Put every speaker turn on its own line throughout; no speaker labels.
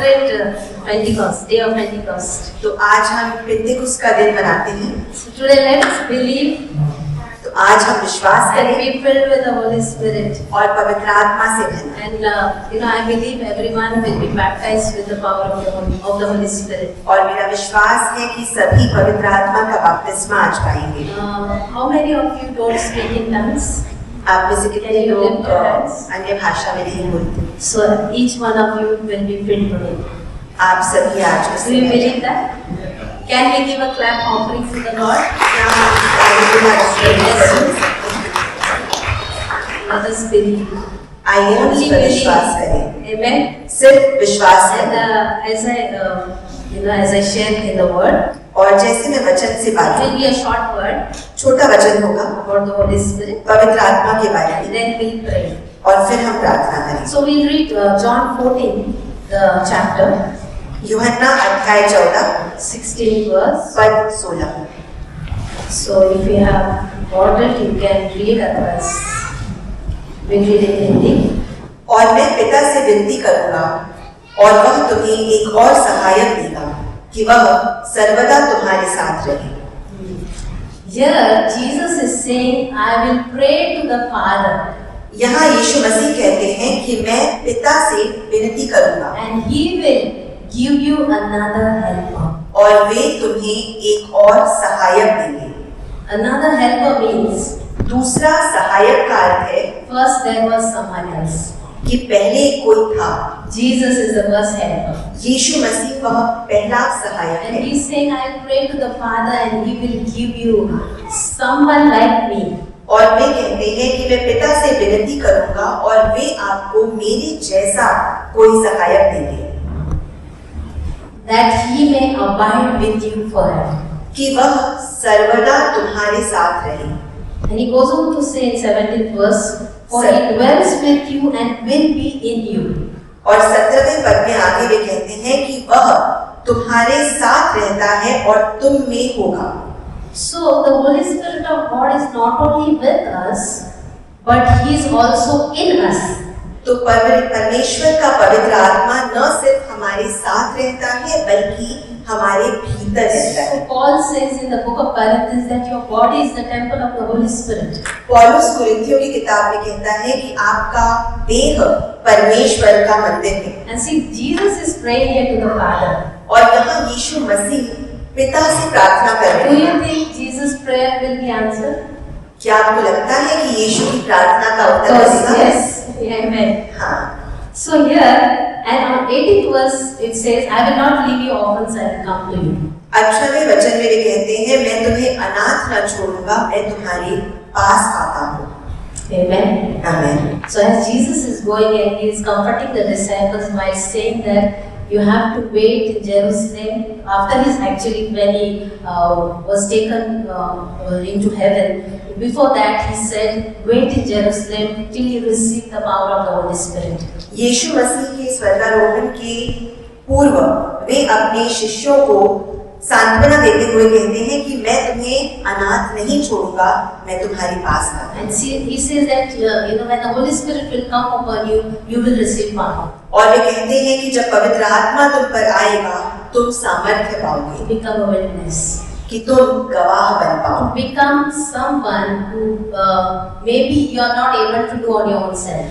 celebrate Pentecost, Day of Pentecost.
तो आज हम पेंटेकोस्त का दिन मनाते हैं।
So today let's believe
तो आज हम विश्वास
and
करें
be filled with the Holy Spirit.
और पवित्र आत्मा से भरें।
And I believe everyone will be baptized with the power of the Holy Spirit.
और मेरा विश्वास है कि सभी पवित्र आत्मा का बपतिस्मा आज पाएंगे।
How many of you don't speak in tongues?
आप में से कितने
Can you
लोग
lift your hands?
अन्य भाषा में नहीं बोलते?
So each one of you will be filled today.
आप सभी आज
Do
उसमें
you believe that? Can we give a clap offering to the Lord? Let us believe.
आइए हम
Only
इस पर विश्वास
believe.
करें।
Amen.
सिर्फ विश्वास
And
करें।
as I shared in the word,
और जैसे मैं वचन से
it
बात
will be a short word
छोटा वचन होगा
about the Holy Spirit.
पवित्र आत्मा के बारे
And
में
then we'll pray.
और फिर हम प्रार्थना करें।
So we'll read John 14, the chapter,
यूहन्ना अध्याय 14
16 verse.
पद 16।
So if you have ordered, you can read otherwise. We'll read in Hindi.
और मैं पिता से विनती करूंगा और वह तुम्हें एक और सहायक देगा कि वह सर्वदा तुम्हारे साथ रहे।
Here Jesus is saying, I will pray to the Father
यहाँ यीशु मसीह कहते हैं कि मैं पिता से विनती करूंगा
and He will give you another helper.
और वे तुम्हें एक और सहायक देंगे।
Another helper means
दूसरा सहायक का अर्थ है
first there was someone else.
कि पहले कोई था।
Jesus is the first helper.
यीशु मसीह वह पहला सहायक
And
है
He's saying, I will pray to the Father and He will give you someone like me.
और वे कहते हैं कि मैं पिता से विनती करूंगा और वे आपको मेरे जैसा कोई सहायक देंगे
That He may abide with you forever.
कि वह सर्वदा तुम्हारे साथ रहे।
And He goes on to say in 17th verse, for He dwells with you and will be in you.
और 17वें पद में आगे वे कहते हैं कि वह तुम्हारे साथ रहता है और तुम में होगा।
So the Holy Spirit of God is not only with us, but He is also in us.
तो परमेश्वर का पवित्र आत्मा न सिर्फ हमारे साथ रहता है बल्कि हमारे भीतर रहता है।
So Paul says in the book of Corinthians that your body is the temple of the Holy Spirit.
पौलुस कुरिन्थियों की किताब में कहता है कि आपका देह परमेश्वर का मंदिर है।
And see, Jesus is praying here to the Father.
और यहाँ यीशु मसीह पिता से प्रार्थना कर
Do
रहे
you
हैं।
think Jesus' prayer will be answered?
क्या आपको लगता है कि यीशु की प्रार्थना का उत्तर मिलेगा?
Yes. Amen.
हाँ।
So here, and on 18th verse, it says, I will not leave you orphans, I will come to you.
18वें वचन में वे कहते हैं मैं तुम्हें अनाथ न छोड़ूंगा मैं तुम्हारे पास आता हूँ।
Amen.
आमीन।
So as Jesus is going and He is comforting the disciples by saying that you have to wait in Jerusalem. After His actually when He was taken into heaven, before that He said, wait in Jerusalem till you receive the power of the Holy Spirit.
यीशु मसीह के स्वर्गारोहण के पूर्व वे अपने शिष्यों को सांत्वना देते हुए कहते हैं कि मैं तुम्हें अनाथ नहीं छोड़ूंगा मैं तुम्हारे पास आता हूँ।
And see, He says that when the Holy Spirit will come upon you, you will receive power.
और वे कहते हैं कि जब पवित्र आत्मा तुम पर आएगा तुम सामर्थ्य पाओगे
Become a witness.
कि तुम गवाह बन पाओ।
Become someone who maybe you are not able to do on your own self.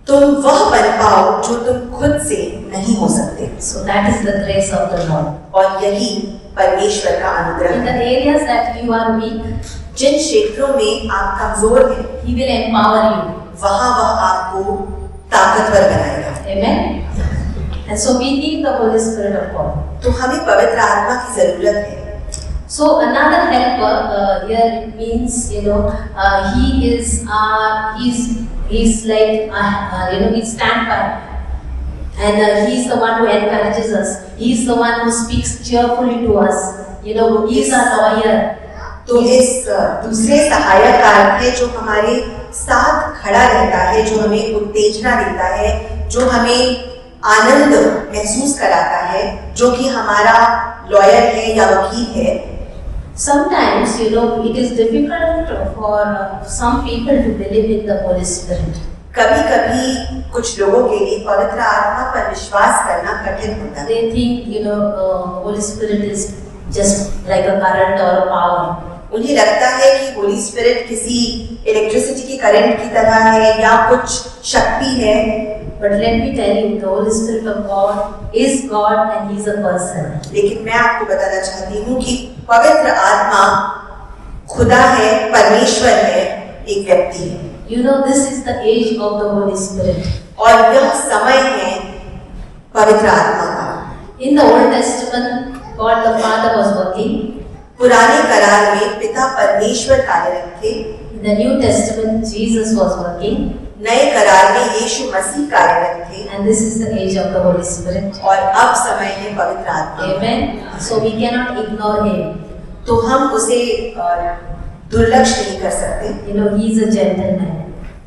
तुम वह बन पाओ जो तुम खुद से नहीं हो सकते।
So that is the grace of the Lord.
और यही परमेश्वर का अनुग्रह
In the
है।
areas that you are weak,
जिन क्षेत्रों में आप कमजोर हैं
He will empower you.
वहाँ वह आपको ताकतवर बनाएगा।
Amen. And so we need the Holy Spirit of God.
तो हमें पवित्र आत्मा की जरूरत है।
So another helper here it means He is he's like we stand by, and He's the one who encourages us. He's the one who speaks cheerfully to us. He's our lawyer.
तो इस दूसरे सहायक का अर्थ है जो हमारे साथ खड़ा रहता है जो हमें उत्तेजना देता है जो हमें आनंद महसूस कराता है जो कि हमारा लॉयर है या वकील है।
Sometimes, it is difficult for some people to believe in the Holy Spirit.
कभी-कभी कुछ लोगों के लिए पवित्र आत्मा पर विश्वास करना कठिन होता है।
They think, Holy Spirit is just like a current or a power.
उन्हें लगता है कि होली स्पिरिट किसी इलेक्ट्रिसिटी की करंट की तरह है या कुछ शक्ति है।
But let me tell you, the Holy Spirit of God is God and He is a person.
लेकिन मैं आपको बताना चाहती हूँ कि पवित्र आत्मा खुदा है, परमेश्वर है, एक व्यक्ति है।
This is the age of the Holy Spirit.
और यह समय है पवित्र आत्मा का।
In the Old Testament, God the Father was working.
पुराने करार में पिता परमेश्वर कार्यरत थे।
In the New Testament, Jesus was working.
नए करार में यीशु मसीह कार्यरत थे।
And this is the age of the Holy Spirit.
और अब समय है पवित्र आत्मा।
Amen. So we cannot ignore Him.
तो हम उसे दुर्लक्ष्य नहीं कर सकते।
He is a gentleman.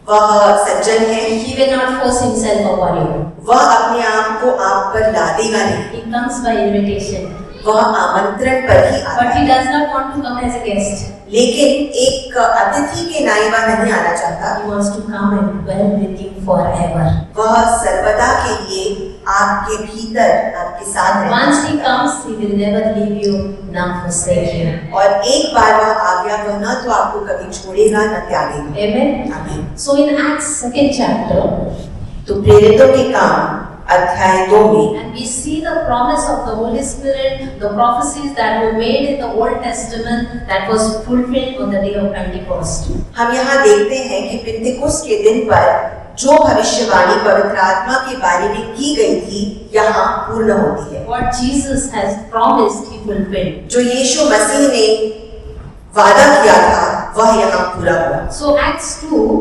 वह सज्जन है।
He will not force himself upon you.
वह अपने आप को आप पर लादेगा नहीं।
He comes by invitation.
वह आमंत्रण पर ही आता
But
है।
He does not want to come as a guest.
लेकिन एक अतिथि के नाई वह नहीं आना चाहता।
He wants to come and dwell with you forever.
वह सर्वदा के लिए आपके भीतर आपके साथ रहना
Once He
चाहता है।
comes, He will never leave you, nor forsake you.
और एक बार वह आ गया तो न तो आपको कभी छोड़ेगा न त्यागेगा।
Amen.
आमीन।
So in Acts 2nd chapter,
तो प्रेरितों के काम अध्याय 2 में
and we see the promise of the Holy Spirit, the prophecies that were made in the Old Testament that was fulfilled on the day of Pentecost.
हम यहाँ देखते हैं कि पिंतेकुस्त के दिन पर जो भविष्यवाणी पवित्र आत्मा के बारे में की गई थी यहाँ पूर्ण होती है।
What Jesus has promised, He fulfilled.
जो यीशु मसीह ने वादा किया था वह यहाँ पूरा हुआ।
So Acts 2,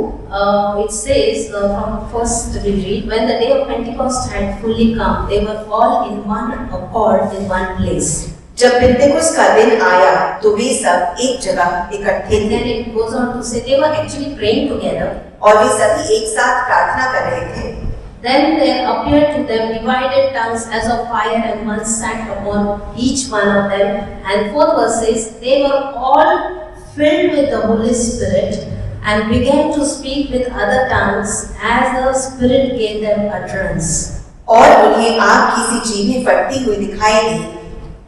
it says from first we read, when the day of Pentecost had fully come, they were all in one accord in one place.
जब पिंतेकुस्त का दिन आया तो वे सब एक जगह इकट्ठे
And then
थे
it goes on to say they were actually praying together.
और वे सभी एक साथ प्रार्थना कर रहे थे।
Then there appeared to them divided tongues as of fire, and one sat upon each one of them. And 4th verse says, they were all filled with the Holy Spirit and began to speak with other tongues as the Spirit gave them utterance.
और उन्हें आग की सी चीखें फटती हुई दिखाई दी,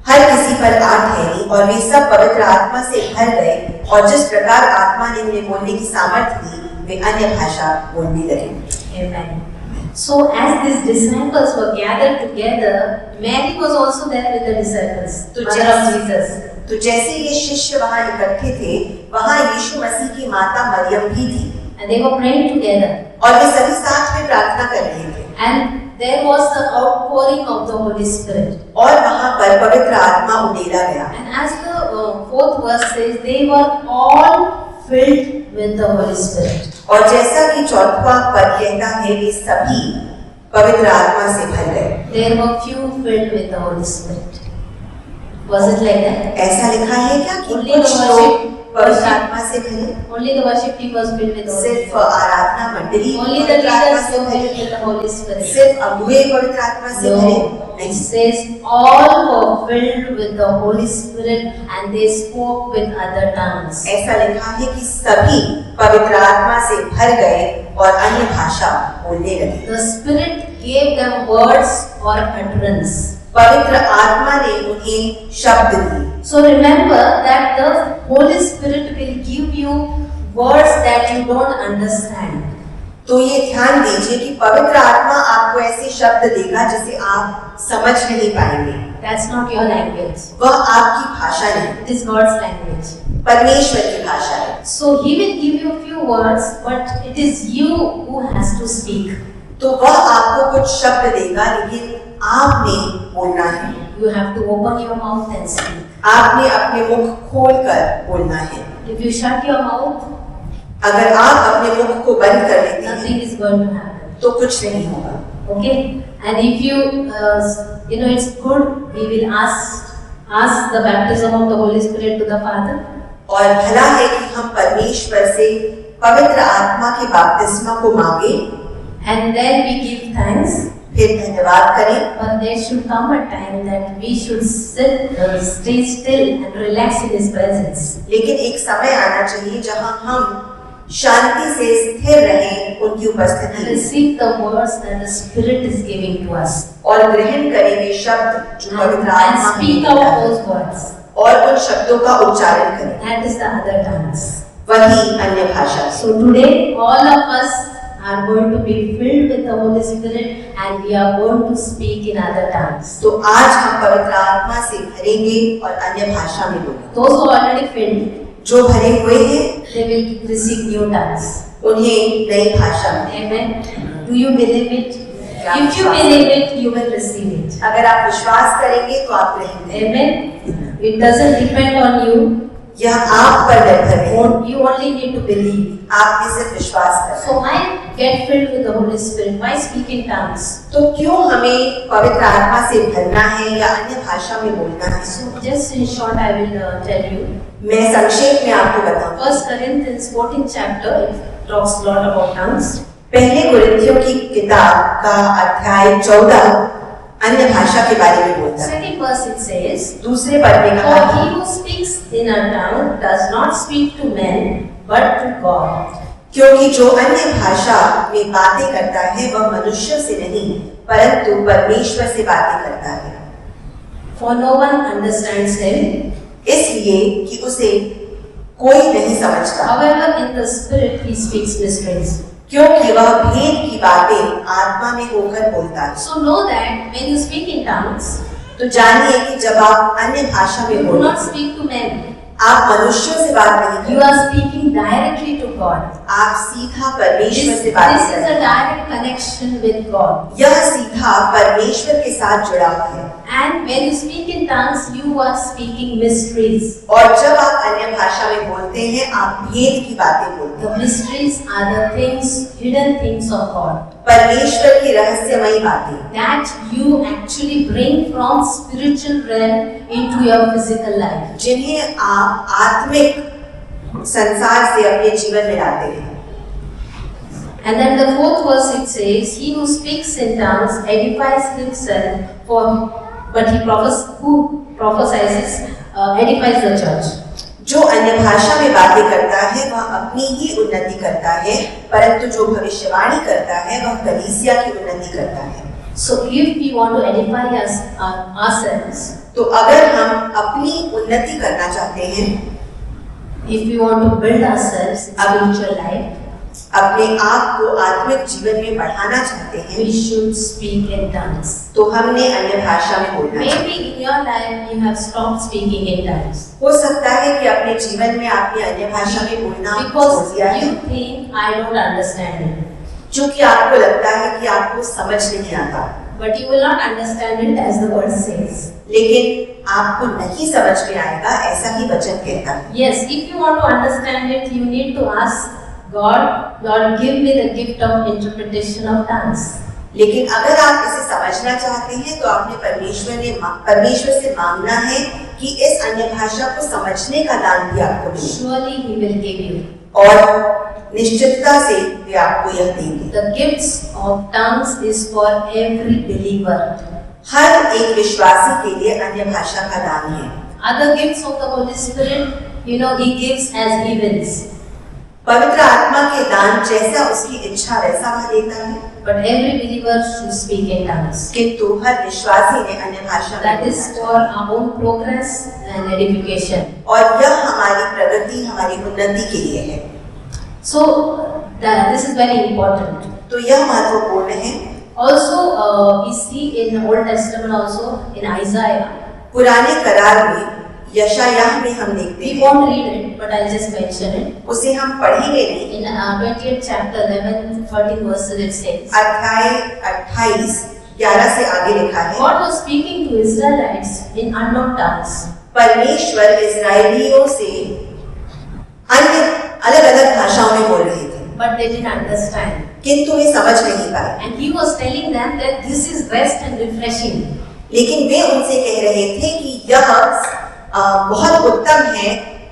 हर किसी पर आग ठहरी और वे सब पवित्र आत्मा से भर गए और जिस प्रकार आत्मा ने उन्हें बोलने की सामर्थ्य दी वे अन्य भाषा बोलने लगे।
Amen. So as these disciples were gathered together, Mary was also there with the disciples, mother of Jesus.
तो जैसे ये शिष्य वहाँ इकट्ठे थे, वहाँ यीशु मसीह की माता मरियम भी थी।
And they were praying together.
और वे सभी साथ में प्रार्थना कर रहे थे।
And there was the outpouring of the Holy Spirit.
और वहाँ पर पवित्र आत्मा उडेला गया।
And as the 4th verse says, they were all filled with the Holy Spirit.
और जैसा कि 4वां पद कहता है वे सभी पवित्र आत्मा से भर गए।
There were few filled with the Holy Spirit. Was it like that?
ऐसा लिखा है क्या कि
Only the
कुछ
worship-
लोग पवित्र आत्मा से भरे?
Only the worship team was filled with the Holy
सिर्फ
Spirit.
आराधना मंडली
Only the
पवित्र आत्मा
leaders
से
were
भरे?
filled with the Holy Spirit.
सिर्फ अगुवे पवित्र आत्मा से भरे?
No, it
नहीं।
says all were filled with the Holy Spirit and they spoke with other tongues.
ऐसा लिखा है कि सभी पवित्र आत्मा से भर गए और अन्य भाषा बोलने लगे।
The Spirit gave them words or utterance.
पवित्र आत्मा ने उन्हें शब्द दिए।
So remember that the Holy Spirit will give you words that you don't understand.
तो ये ध्यान दीजिए कि पवित्र आत्मा आपको ऐसे शब्द देगा जिसे आप समझ नहीं पाएंगे।
That's not your language.
वह आपकी भाषा नहीं,
It is God's language.
परमेश्वर की भाषा है।
So He will give you a few words, but it is you who has to speak.
तो वह आपको कुछ शब्द देगा लेकिन आपने बोलना है।
You have to open your mouth and speak.
आपने अपने मुख खोलकर बोलना है।
If you shut your mouth,
अगर आप अपने मुख को बंद कर लेते हैं
nothing is going to happen.
तो कुछ नहीं होगा।
Okay? And if you, it's good, we will ask the baptism of the Holy Spirit to the Father.
और भला है कि हम परमेश्वर से पवित्र आत्मा के बपतिस्मा को मांगे,
And then we give thanks.
फिर धन्यवाद करें।
But there should come a time that we should stay still and relax in His presence.
लेकिन एक समय आना चाहिए जहां हम शांति से स्थिर रहें, उनकी उनकी उपस्थिति में
receive the words that the Spirit is giving to us,
और ग्रहण करेंगे शब्द जो पवित्र
and
आत्मा
speak
हमें
out
देता है
those words.
और उन शब्दों का उच्चारण करें,
That is the other tongues.
वही अन्य भाषा।
So today, all of us are going to be filled with the Holy Spirit, and we are going to speak in other tongues.
तो आज हम पवित्र आत्मा से भरेंगे और अन्य भाषा में बोलेंगे।
Those who are already filled,
जो भरे हुए हैं
they will receive new tongues.
उन्हें नई भाषा में।
Amen. Do you believe it? If you believe it, you will receive it.
अगर आप विश्वास करेंगे तो आप ग्रहण करेंगे।
Amen. It doesn't depend on you.
यह आप पर निर्भर है,
You only need to believe.
आप भी सिर्फ विश्वास करें।
So why get filled with the Holy Spirit? Why speak in tongues?
तो क्यों हमें पवित्र आत्मा से भरना है या अन्य भाषा में बोलना है?
So just in short, I will tell you.
मैं संक्षेप में आपको बताऊं।
1 Corinthians 14th chapter, it talks a lot about tongues.
पहले कुरिन्थियों की किताब का अध्याय 14 अन्य भाषा के बारे में बोलता है।
Second verse it says,
दूसरे पद में कहा
For
है,
he who speaks in a tongue does not speak to men, but to God.
क्योंकि जो अन्य भाषा में बातें करता है वह मनुष्य से नहीं परंतु परमेश्वर से बातें करता है।
For no one understands him.
इसलिए कि उसे कोई नहीं समझता,
However, in the spirit he speaks mysteries.
क्योंकि वह भेद की बातें आत्मा में होकर बोलता है।
So know that when you speak in tongues,
तो जानिए कि जब आप अन्य भाषा में
you do
बोलते
not
हैं,
speak to men.
आप मनुष्यों से बात नहीं
You
करते,
are speaking directly to God.
आप सीधा परमेश्वर
This
से बात
is
करते
a
हैं।
direct connection with God.
यह सीधा परमेश्वर के साथ जुड़ा हुआ है।
And when you speak in tongues, you are speaking mysteries.
और जब आप अन्य भाषा में बोलते हैं आप भेद की बातें बोलते
The
हैं,
mysteries are the things, hidden things of God,
परमेश्वर की रहस्यमयी बातें
that you actually bring from spiritual realm into your physical life.
जिन्हें आप आत्मिक संसार से अपने जीवन में लाते हैं।
And then the fourth verse it says, He who speaks in tongues edifies himself, but who prophesies edifies the church.
जो अन्य भाषा में बातें करता है वह अपनी ही उन्नति करता है, परंतु जो भविष्यवाणी करता है वह कलीसिया की उन्नति करता है।
So if we want to edify ourselves,
तो अगर हम अपनी उन्नति करना चाहते हैं,
if we want to build ourselves in spiritual life,
अपने आप को आत्मिक जीवन में बढ़ाना चाहते हैं,
we should speak in tongues.
तो हमने अन्य भाषा में बोलना चाहिए।
Maybe in your life you have stopped speaking in tongues
हो सकता है कि अपने जीवन में आपने अन्य भाषा में बोलना छोड़
because
दिया है,
you think I don't understand it.
क्योंकि आपको लगता है कि आपको समझ नहीं आता,
But you will not understand it as the word says.
लेकिन आपको नहीं समझ में आएगा ऐसा ही वचन कहता है।
Yes, if you want to understand it, you need to ask God, Lord, give me the gift of interpretation of tongues.
लेकिन अगर आप इसे समझना चाहते हैं तो आपने परमेश्वर से मांगना है कि इस अन्य भाषा को समझने का दान भी आपको मिले,
Surely He will give you.
और निश्चितता से वे आपको यह देंगे।
The gifts of tongues is for every believer.
हर एक विश्वासी के लिए अन्य भाषा का दान है।
Other gifts of the Holy Spirit, He gives as He wills.
पवित्र आत्मा के दान जैसा उसकी इच्छा वैसा वह देता है,
But every believer should speak in tongues.
किंतु हर विश्वासी ने अन्य भाषा में
That is for our own progress and edification.
और यह हमारी प्रगति हमारी उन्नति के लिए है।
So this is very important.
तो यह महत्वपूर्ण है।
Also, we see in Old Testament also in Isaiah.
पुराने करार में यशायाह में हम देखते
We
हैं,
won't read it, but I'll just mention it.
उसे हम पढ़ेंगे नहीं।
In 20th chapter 11-13 verses it says,
अध्याय 28:11 से आगे लिखा है,
God was speaking to Israelites in unknown tongues.
परमेश्वर इस्राएलियों से अन्य अलग-अलग भाषाओं में बोल रहे थे,
But they didn't understand.
किंतु वे समझ नहीं पाए।
And He was telling them that this is rest and refreshing.
लेकिन वे उनसे कह रहे थे कि यह बहुत उत्तम है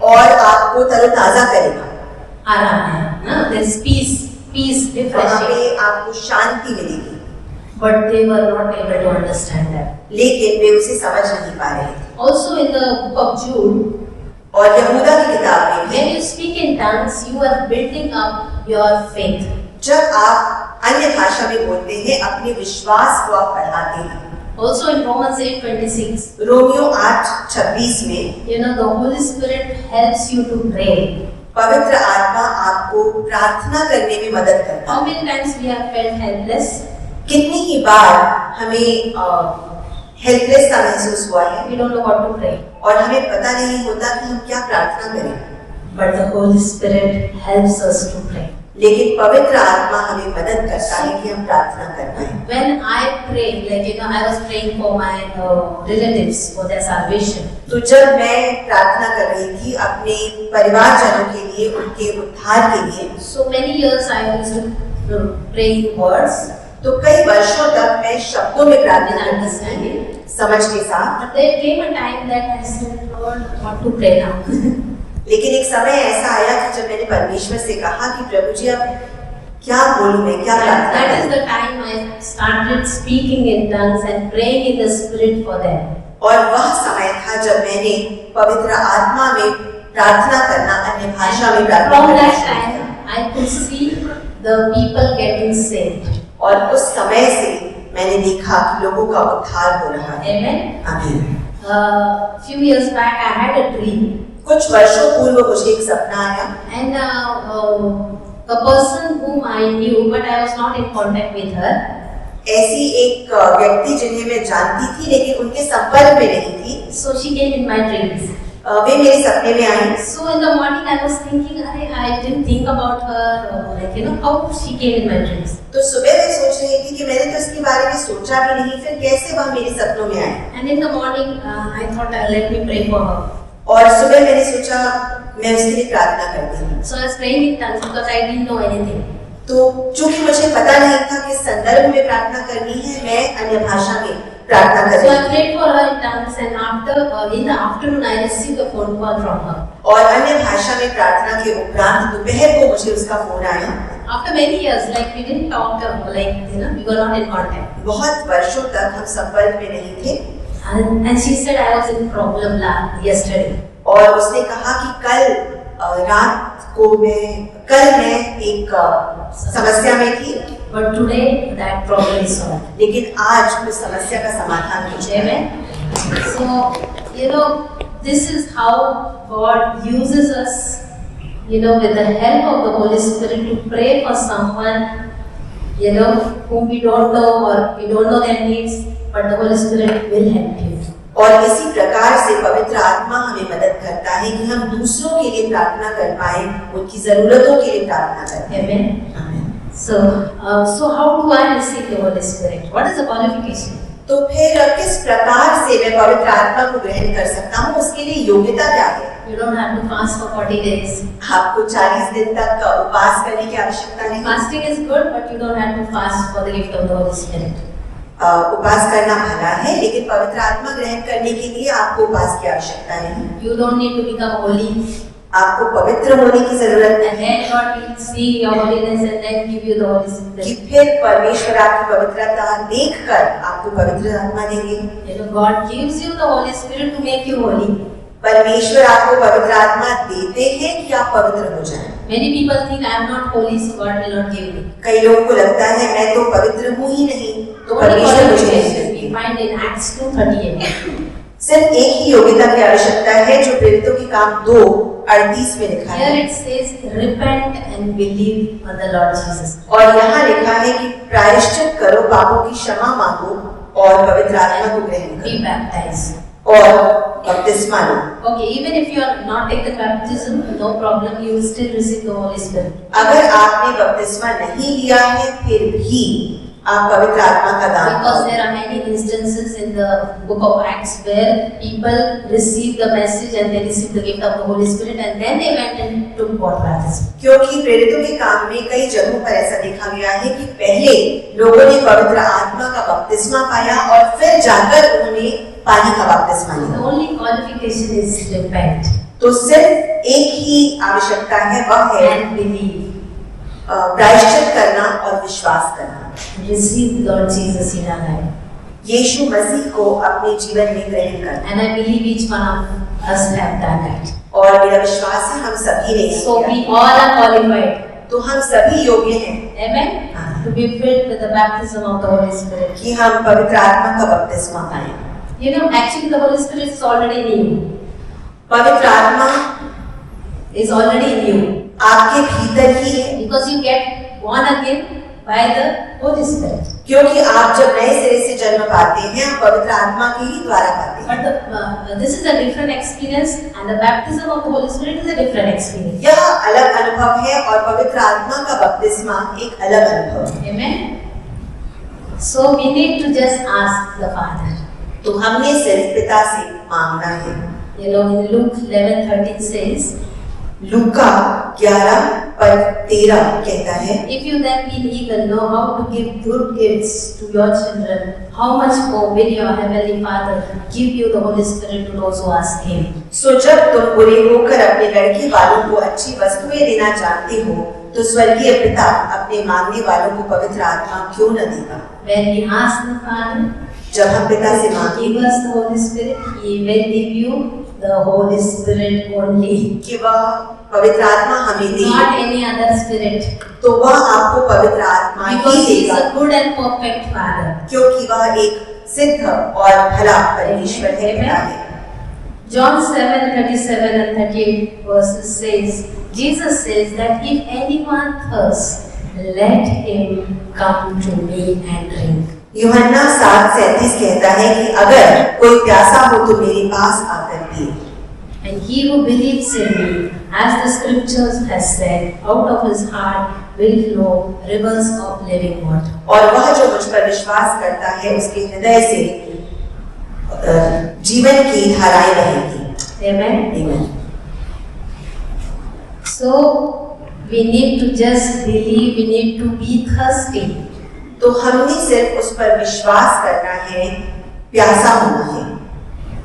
और आपको तरोताजा करेगा।
आराम है, ना? There's peace,
वहाँ
refreshing.
पे आपको शांति मिलेगी,
But they were not able to understand that.
लेकिन वे उसे समझ नहीं पा रहे थे।
Also in the book of Jude,
और यहूदा की किताब में
when you speak in tongues, you are building up your faith.
जब आप अन्य भाषा में बोलते हैं अपने विश्वास को आप बढ़ाते हैं।
Also in Romans 8:26,
रोमियो 8:26 में
the Holy Spirit helps you to pray.
पवित्र आत्मा आपको प्रार्थना करने में मदद करता
How
है।
many times we have felt helpless?
कितनी ही बार हमें हेल्पलेस सा महसूस हुआ है
We don't know what to pray.
और हमें पता नहीं होता कि हम क्या प्रार्थना करें,
But the Holy Spirit helps us to pray.
लेकिन पवित्र आत्मा हमें मदद करता है कि हम प्रार्थना कर पाए।
When I pray, I was praying for my relatives for their salvation.
तो जब मैं प्रार्थना कर रही थी अपने परिवारजनों के लिए, उनके उद्धार के लिए,
So many years I used to pray in words,
तो कई वर्षों तक मैं शब्दों में प्रार्थना
with
करती
understanding.
थी, समझ के साथ।
But there came a time that I said, Lord, what to pray now?
लेकिन एक समय ऐसा आया कि जब मैंने परमेश्वर से कहा कि प्रभु जी अब क्या बोलूं मैं, क्या प्रार्थना
That is
करूं?
the time I started speaking in tongues and praying in the Spirit for them.
और वह समय था जब मैंने पवित्र आत्मा में प्रार्थना करना, अन्य भाषा में प्रार्थना
From that
करना।
time, I could see the people getting saved.
और उस समय से मैंने देखा कि लोगों का उद्धार हो रहा है।
Amen.
आमीन।
Few years back, I had a dream,
कुछ वर्षों पूर्व मुझे एक सपना आया
and a person whom I knew, but I was not in contact with her.
ऐसी एक व्यक्ति जिन्हें मैं जानती थी लेकिन उनके संपर्क में नहीं थी,
So she came in my dreams.
वे मेरे सपने में आई।
So in the morning, I was thinking, I didn't think about her, how she came in my dreams.
तो सुबह मैं सोच रही थी कि मैंने तो इसके बारे में सोचा भी नहीं, फिर कैसे वह मेरे सपनों में आई।
And in the morning, I thought, let me pray for her.
और सुबह मैंने सोचा मैं उसके लिए प्रार्थना करती हूँ।
So I was praying in tongues because I didn't know anything.
तो चूंकि मुझे पता नहीं था कि संदर्भ में प्रार्थना करनी है, मैं अन्य भाषा में प्रार्थना कर
So
रही
I
थी।
prayed for her in tongues, and after in the afternoon, I received a phone call from her.
और अन्य भाषा में प्रार्थना के उपरांत दोपहर को मुझे उसका फोन आया।
After many years, we didn't talk, we were not in contact.
बहुत वर्षों तक हम संपर्क में नहीं थे।
And she said I was in problem yesterday.
और उसने कहा कि कल मैं एक समस्या में थी,
But today, that problem is solved.
लेकिन आज उस समस्या का समाधान हो गया।
Amen. So, this is how God uses us, with the help of the Holy Spirit to pray for someone, whom we don't know or we don't know their needs, but the Holy Spirit will help you.
और इसी प्रकार से पवित्र आत्मा हमें मदद करता है कि हम दूसरों के लिए प्रार्थना कर पाए, उनकी जरूरतों के लिए प्रार्थना कर पाए।
Amen. So how do I receive the Holy Spirit? What is the qualification?
तो फिर किस प्रकार से मैं पवित्र आत्मा को ग्रहण कर सकता हूँ, उसके लिए योग्यता क्या है?
You don't have to fast for 40 days.
आपको 40 दिन तक उपवास करने की आवश्यकता नहीं।
Fasting is good, but you don't have to fast for the gift of the Holy Spirit.
उपवास करना भला है, लेकिन पवित्र आत्मा ग्रहण करने के लिए आपको उपवास की आवश्यकता नहीं।
You don't need to become holy.
आपको पवित्र होने की जरूरत
And then God will see your holiness and then give you the Holy
कि
Spirit.
फिर परमेश्वर आपकी पवित्रता देखकर आपको पवित्र आत्मा देंगे।
God gives you the Holy Spirit to make you holy.
परमेश्वर आपको पवित्र आत्मा देते हैं कि आप पवित्र हो जाएं।
Many people think I am not holy, so God will not give me.
कई लोगों को लगता है मैं तो पवित्र हूँ ही नहीं, तो
Only
परमेश्वर मुझे नहीं
qualification
देंगे।
we find in Acts 2:38.
सिर्फ एक ही योग्यता की आवश्यकता है जो प्रेरितों के काम 2:38 में लिखा
Here
है।
it says, repent and believe on the Lord Jesus.
और यहाँ लिखा है कि प्रायश्चित करो, पापों की क्षमा मांगो और पवित्र आत्मा को ग्रहण
Be
करो
baptized.
और बपतिस्मा लो।
Okay, even if you are not taken baptism, no problem, you will still receive the Holy Spirit.
अगर आपने बपतिस्मा नहीं लिया है फिर भी आप पवित्र आत्मा का दान
Because
करो।
there are many instances in the book of Acts where people received the message and they received the gift of the Holy Spirit and then they went and took water baptism.
क्योंकि प्रेरितों के काम में कई जगहों पर ऐसा देखा गया है कि पहले लोगों ने पवित्र आत्मा का बपतिस्मा पाया और फिर जाकर उन्होंने पानी का बपतिस्मा
The
लिया।
only qualification is repent
तो सिर्फ एक ही आवश्यकता है, वह है
and believe.
प्रायश्चित करना और विश्वास करना।
Receive Lord Jesus in our life.
यीशु मसीह को अपने जीवन में ग्रहण करना।
And I believe each one of us have done that.
और मेरा विश्वास है हम सभी ने
So we all are qualified.
तो हम सभी योग्य हैं
Amen? To be filled with the baptism of the Holy Spirit.
कि हम पवित्र आत्मा का बपतिस्मा पाएं।
You know, actually the Holy Spirit is already in you.
पवित्र आत्मा
Is already in you.
आपके भीतर ही है,
Because you get born again by the Holy Spirit.
क्योंकि आप जब नए सिरे से जन्म पाते हैं आप पवित्र आत्मा के ही द्वारा पाते हैं।
But this is a different experience, and the baptism of the Holy Spirit is a different experience.
यह अलग अनुभव है और पवित्र आत्मा का बपतिस्मा एक अलग अनुभव है।
Amen? So we need to just ask the Father.
तो हमने सिर्फ पिता से मांगना है।
You know, in Luke 11:13 says,
लूका 11:13 कहता है,
if you then being evil know how to give good gifts to your children, how much more will your heavenly Father give you the Holy Spirit to those who ask Him?
सो जब तुम बुरे होकर अपने लड़के वालों को अच्छी वस्तुएं देना चाहते हो, तो स्वर्गीय पिता अपने मांगने वालों को पवित्र आत्मा क्यों न देगा?
When we ask the Father,
जब हम पिता से
give
मांगे
us the Holy Spirit, He will give you the Holy Spirit only,
कि वह पवित्र आत्मा हमें दे,
not any other spirit,
तो वह आपको पवित्र आत्मा ही
because He is
देगा,
a good and perfect Father.
क्योंकि वह एक सिद्ध और भला परमेश्वर है, पिता है।
John 7:37 and 38 verses says, Jesus says that if anyone thirsts, let him come to me and drink.
यूहन्ना 7:37 कहता है कि अगर कोई प्यासा हो तो मेरे पास आकर पिए।
And he who believes in me, as the scriptures has said, out of his heart will flow rivers of living water.
और वह जो मुझ पर विश्वास करता है उसके हृदय से जीवन की धाराएं बहेंगी।
Amen.
Amen.
So we need to just believe, we need to be thirsty.
तो हमने सिर्फ उस पर विश्वास करना है, प्यासा होना है।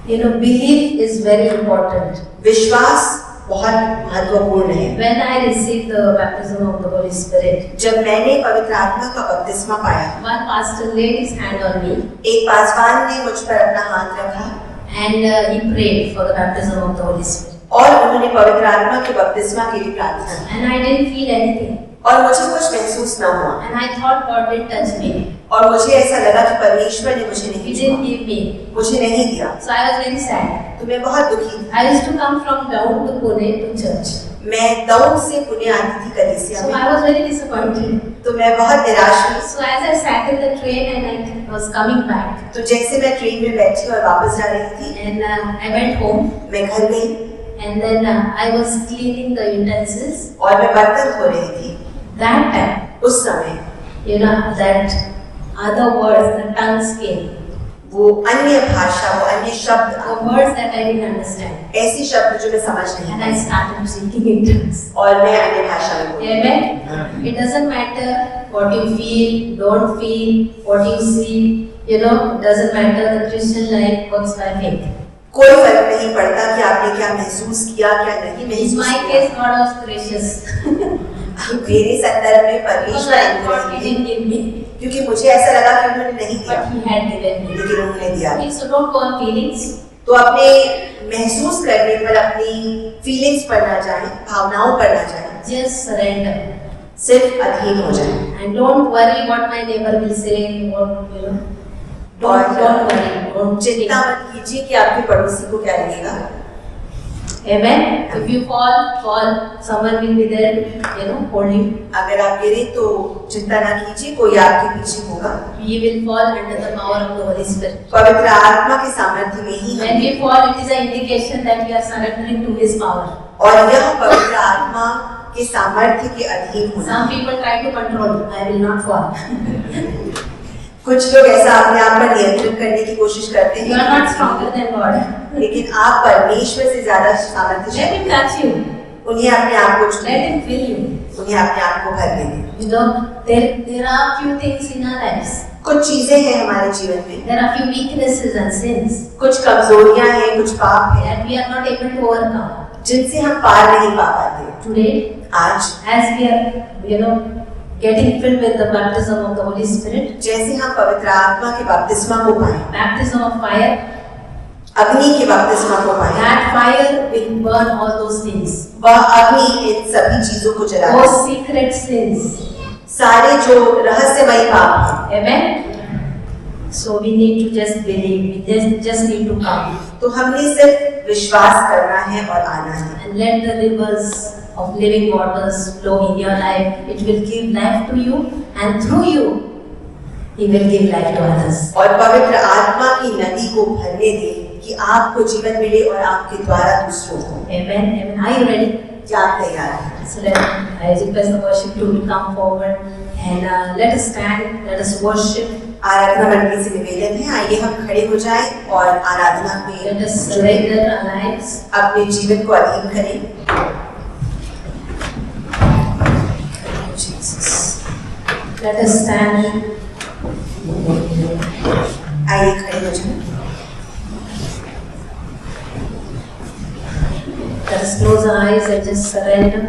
You know, belief is very important.
विश्वास बहुत महत्वपूर्ण है।
When I received the baptism of the Holy Spirit,
जब मैंने पवित्र आत्मा का बपतिस्मा पाया,
one pastor laid his hand on me
एक पासवान ने मुझ पर अपना हाथ रखा
and he prayed for the baptism of the Holy Spirit.
और उन्होंने पवित्र आत्मा के बपतिस्मा के लिए प्रार्थना की
And I didn't feel anything.
और मुझे कुछ महसूस न हुआ
And I thought God didn't touch me.
और मुझे ऐसा लगा कि परमेश्वर ने मुझे
He
नहीं
didn't
दिया,
give me.
मुझे नहीं दिया।
So I was very sad.
तो मैं बहुत दुखी थी।
I used to come from Daud to Pune to church.
मैं दौड़ से पुणे आती थी कलीसिया
So
में,
I was very disappointed.
तो मैं बहुत निराश हुई।
So as I sat in the train and I was coming back,
तो जैसे मैं ट्रेन में बैठी और वापस जा रही थी,
and I went home,
मैं घर गई
and then I was cleaning the utensils.
और मैं बर्तन धो रही थी।
That time,
उस समय
you know, that other words, the tongues came.
वो अन्य भाषा, वो अन्य शब्द,
The words that I didn't understand.
ऐसी शब्द जो मैं समझ नहीं
And I
pi
started speaking in tongues.
और मैं अन्य भाषा में बोली।
Amen. It doesn't matter what you feel, don't feel, what you see. You know, it doesn't matter. The Christian life works by faith.
कोई फर्क नहीं पड़ता कि आपने क्या महसूस किया, क्या नहीं
In
महसूस
my
किया।
case, God was gracious.
मेरे संदर्भ में
Because
परमेश्वर
I thought He
अनुग्रही
didn't give me,
थे, क्योंकि मुझे ऐसा लगा कि उन्होंने नहीं दिया,
but He had given me.
लेकिन उन्होंने दिया।
Okay, so don't go on feelings.
तो अपने महसूस करने पर, अपनी फीलिंग्स पर ना जाए, भावनाओं पर ना जाए,
Just surrender.
सिर्फ अधीन हो जाए।
And don't worry what my neighbor will say, what, you know. Don't worry. Don't
चिंता
think.
मत कीजिए कि आपके पड़ोसी को क्या लगेगा।
Amen. If you fall, someone will be there, you know, hold you.
अगर आप गिरे तो चिंता ना कीजिए, कोई आपके पीछे होगा।
We will fall under the power of the Holy Spirit.
पवित्र आत्मा के सामर्थ्य में ही
When we fall, it is an indication that we are surrendering to His power.
और यह पवित्र आत्मा के सामर्थ्य के अधीन होना।
Some people try to control. I will not fall.
कुछ लोग ऐसा अपने आप पर नियंत्रण करने की कोशिश करते
You are not
हैं,
stronger than God.
लेकिन आप परमेश्वर से ज्यादा सामर्थ्यशाली
Let Him
हैं।
touch you.
उन्हें अपने आप को छूने,
Let Him fill you.
उन्हें अपने आप को भर देने।
You know, there are few things in our lives.
कुछ चीजें हैं हमारे जीवन में,
There are few weaknesses and sins
कुछ कमजोरियां हैं, कुछ पाप हैं,
that we are not able to overcome.
जिनसे हम पार नहीं पा पाते।
Today,
आज
as we are, you know, getting filled with the baptism of the Holy Spirit,
जैसे हम पवित्र आत्मा के बपतिस्मा को पाए,
baptism of fire,
अग्नि के बपतिस्मा को पाए।
That fire will burn all those things.
वह अग्नि इन सभी चीजों को जलाए।
Those secret sins.
सारे जो रहस्यमयी पाप हैं।
Amen. So we need to just believe. We just need to come.
तो हमने सिर्फ विश्वास करना है और आना है।
And let the rivers of living waters flow in your life. It will give life to you, and through you, He will give life to others.
और पवित्र आत्मा की नदी को भरने दें कि आपको जीवन मिले और आपके द्वारा दूसरों को।
Amen. Amen. Are you ready?
क्या आप तैयार हैं?
So I request the worship to come forward and let us stand. Let us worship.
आराधना मंडली से निवेदन है, आइए हम खड़े हो जाएं और आराधना में
Let us surrender our lives.
अपने जीवन को अधीन करें।
Let us stand.
आइए खड़े हो जाएं।
Let us close our eyes and just surrender.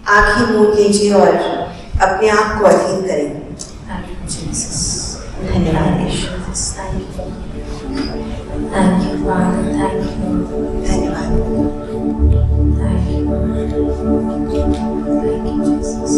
आंखें मूंद लीजिए और अपने आप को अधीन करें।
Thank you, Jesus.
धन्यवाद यीशु।
Thank you. Thank you, Father. Thank you.
धन्यवाद।
Thank you. Thank you, Jesus.